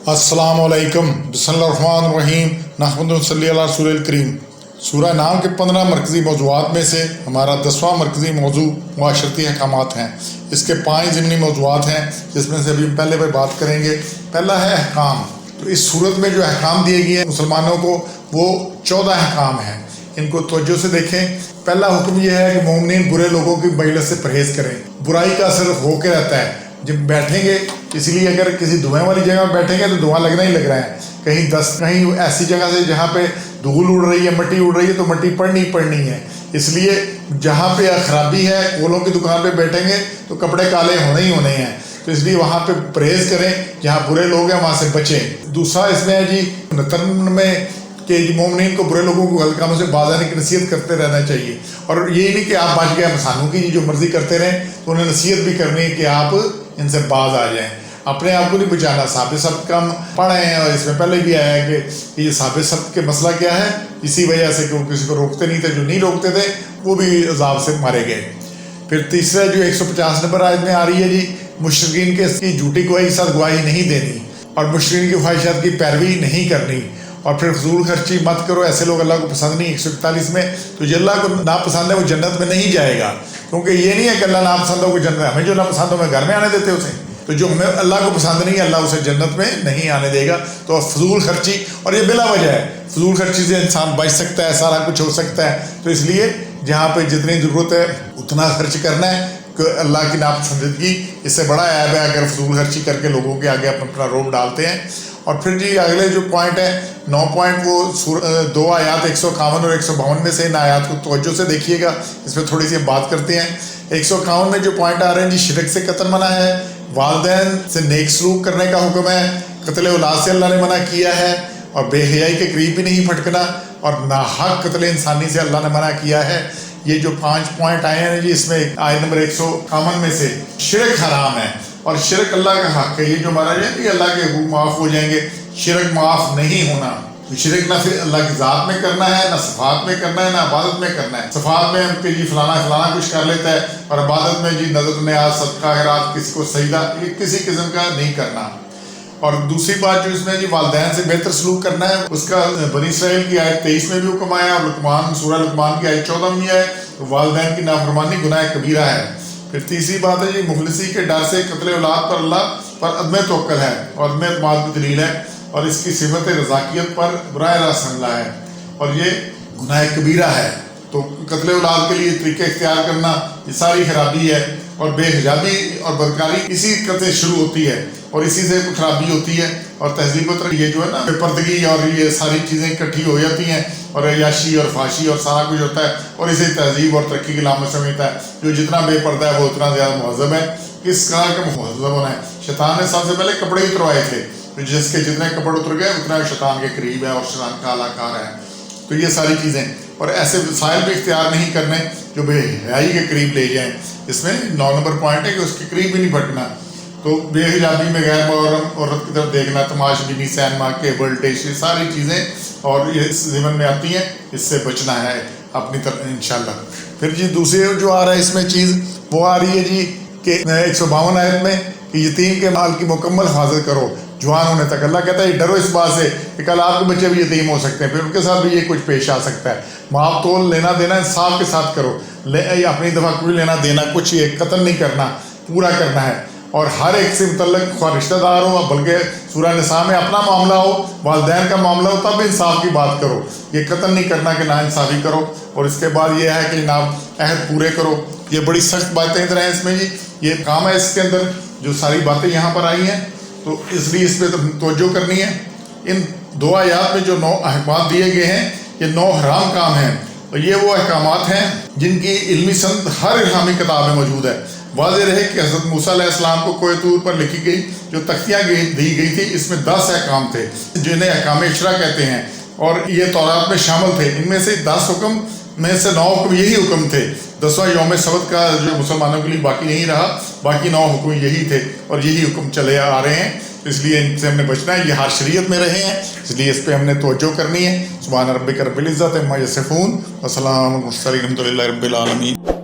अस्सलाम वालेकुम बिस्मिल्लाहिर्रहमानिर्रहीम नहमदुहु व नसल्ली अला रसूलिल करीम। सूरह नाम के 15 मरकज़ी मौज़ूआत में से हमारा 10वां मरकज़ी मौजू मुआशरती अहकामात हैं। इसके 5 ज़िमनी मौज़ूआत हैं जिसमें से अभी पहले पर बात करेंगे। पहला है अहकाम। तो इस सूरत में जो अहकाम दिए गए हैं मुसलमानों को वो 14 अहकाम हैं। इनको तवज्जो से देखें। पहला हुक्म यह है कि मोमिनीन बुरे लोगों की मजलिस से परहेज़ करें। बुराई का असर होकर रहता है जब बैठेंगे, इसलिए अगर किसी धुएं वाली जगह में बैठेंगे तो धुआं लगना ही लग रहा है। कहीं ऐसी जगह से जहाँ पे धूल उड़ रही है, मिट्टी उड़ रही है, तो मिट्टी पड़नी है। इसलिए जहाँ पे खराबी है, कोलों की दुकान पे बैठेंगे तो कपड़े काले होने ही हैं। तो इसलिए वहाँ पे परहेज़ करें, जहाँ बुरे लोग हैं वहाँ से बचें। दूसरा इसमें है जी नतन में कि मोमिनीन को बुरे लोगों को गलत कामों से बाज आने की नसीहत करते रहना चाहिए। और ये नहीं कि आप बच गए मसानों की जो मर्ज़ी करते रहें, तो उन्हें नसीहत भी करनी है कि आप इनसे बाज आ जाएं। अपने आप को नहीं बचाना। साबित सब का हम पढ़े हैं और इसमें पहले भी आया है कि ये साबित सब के मसला क्या है, इसी वजह से कि वो किसी को रोकते नहीं थे, जो नहीं रोकते थे वो भी अजाब से मारे गए। फिर तीसरा जो 150 नंबर आयत में आ रही है जी, मुशरिकीन के इसकी झूठी गवाही के साथ गवाही नहीं देनी और मुशरिकीन की ख्वाहिशात की पैरवी नहीं करनी। और फिर फजूल खर्ची मत करो, ऐसे लोग अल्लाह को पसंद नहीं। 141 में तो जो अल्लाह को नापसंद है वो जन्नत में नहीं जाएगा, क्योंकि ये नहीं है कि अल्लाह नापसंद हो को जन्नत, हमें जो नापसंद हो हमें घर में आने देते उसे। तो जो हमें अल्लाह को पसंद नहीं है अल्लाह उसे जन्नत में नहीं आने देगा। तो फजूल खर्ची, और ये बिला वजह है, फजूल खर्ची से इंसान बच सकता है, सारा कुछ हो सकता है। तो इसलिए जहाँ पे जितनी ज़रूरत है उतना खर्च करना है। अल्लाह की नापसंदीदगी इससे बड़ा ऐब है अगर फजूल खर्ची करके लोगों के आगे अपना रोब डालते हैं। और फिर जी अगले जो पॉइंट है 9 पॉइंट, वो 2 आयात 151 और 152 में से इन आयात को तवज्जो से देखिएगा। इसमें थोड़ी सी बात करते हैं। 151 में जो पॉइंट आ रहे हैं जी, शिरक से कत्ल मना है, वालिदैन से नेक सलूक करने का हुक्म है, कत्ल औलाद से अल्लाह ने मना किया है, और बेहयाई के करीब भी नहीं फटकना, और नाहक कत्ल इंसानी से अल्लाह ने मना किया है। ये जो 5 पॉइंट आए हैं जी, इसमें आयत नंबर 151 में से शिरक हराम है और शिरक अल्लाह का हक है। ये जो हमारा है कि अल्लाह के हुक्म माफ़ हो जाएंगे, शिरक माफ़ नहीं होना। शिरक ना फिर अल्लाह की ज़ात में करना है, ना सफ़ात में करना है, ना इबादत में करना है। सफ़ात में हम जी फलाना कुछ कर लेता है, और इबादत में जी नज़र न्याज सदका खैरात किसी को सजदा, ये किसी किस्म का नहीं करना। और दूसरी बात जो इसमें जी वालिदैन से बेहतर सलूक करना है, उसका बनी इस्राइल की आयत 23 में भी हुक्म आया, और लुकमान सूरह लुकमान की आयत 14 में आया। तो वालिदैन की नाफरमानी गुनाह कबीरा है। फिर तीसरी बात है जी मुखलिसी के डर से कत्ल औलाद पर अल्लाह पर अदम तवक्कुल है और अदम एतमाद की दलील है, और इसकी सिफत रज़ाकियत पर बराह रास्त हमला है, और ये गुनाह कबीरा है। तो कत्ल औलाद के लिए तरीके इख्तियार करना ये सारी खराबी है, और बेहिजाबी और बदकारी इसी कत्ल शुरू होती है और इसी से खराबी होती है। और तहजीब ये जो है ना बेपर्दगी और ये सारी चीज़ें इकट्ठी हो जाती हैं, और अयाशी और फाशी और सारा कुछ होता है, और इसे तहजीब और तरक्की की लामत समझता है। जो जितना बेपर्दा है वो उतना ज़्यादा महज़ब है। किस कहाँ का महज़ब होना है? शैतान ने सबसे पहले कपड़े ही उतरवाए थे, तो जिसके जितने कपड़े उतर गए उतना शैतान के करीब है और शैतान का अलाकार है। तो ये सारी चीज़ें, और ऐसे वसाइल भी इख्तियार नहीं करने जो बेहयाई के करीब ले जाएँ। इसमें 9 नंबर पॉइंट है कि उसके करीब भी नहीं फटना। तो बेहिजाबी में गैर मुहर्रम औरत की तरफ देखना, तमाशबीनी, सैनमा, केबल डिश, ये सारी चीज़ें और ये इस ज़िमन में आती हैं, इससे बचना है अपनी तरफ इंशाल्लाह। फिर जी दूसरी जो आ रहा है इसमें चीज़ वो आ रही है जी कि 152 आयत में कि यतीम के माल की मुकम्मल हिफाजत करो जवान होने तक। अल्लाह कहता है डरो इस बात से कि कल आपके बच्चे भी यतीम हो सकते हैं, फिर उनके साथ भी ये कुछ पेश आ सकता है। माप तोल लेना देना इंसाफ के साथ करो, अपनी दफ़ा कोई लेना देना कुछ ये कत्ल नहीं करना, पूरा करना है। और हर एक से मुतल्लक ख्वाह रिश्तेदार हो, बल्कि सूरह निसा में अपना मामला हो, वालिदैन का मामला हो, तब इंसाफ की बात करो। ये कत्ल नहीं करना कि ना इंसाफ़ी करो। और इसके बाद ये है कि जनाब अहद पूरे करो। ये बड़ी सख्त बातें इधर हैं इसमें जी, ये काम है इसके अंदर जो सारी बातें यहाँ पर आई हैं, तो इसलिए इस पर तवज्जो करनी है। इन 2 आयात में जो 9 अहकाम दिए गए हैं, ये 9 हराम काम हैं, और ये वो अहकामात हैं जिनकी इल्मी सनद हर इस्लामी किताब में मौजूद है। वाज़ेह रहे कि हज़रत मूसा अलैहिस्सलाम को कोह तूर पर लिखी गई जो तख्तियाँ दी गई थी, इसमें 10 अहकाम थे जिन्हें अहकाम इशरा कहते हैं, और ये तौरात में शामिल थे। इनमें से 10 हुक्म में से 9 हुक्म यही हुक्म थे। 10वां यौम सबत का जो मुसलमानों के लिए बाकी नहीं रहा, बाकी 9 हुक्म यही थे और यही हुक्म चले आ रहे हैं। इसलिए इनसे हमने बचना है। ये हर शरीयत में रहे हैं, इसलिए इस पर हमने तवज्जो करनी है। सुभान रब्बिक रब्बिल इज़्ज़ति अम्मा यसिफून व सलामुन अलल मुरसलीन वल्हम्दुलिल्लाहि रब्बिल आलमीन।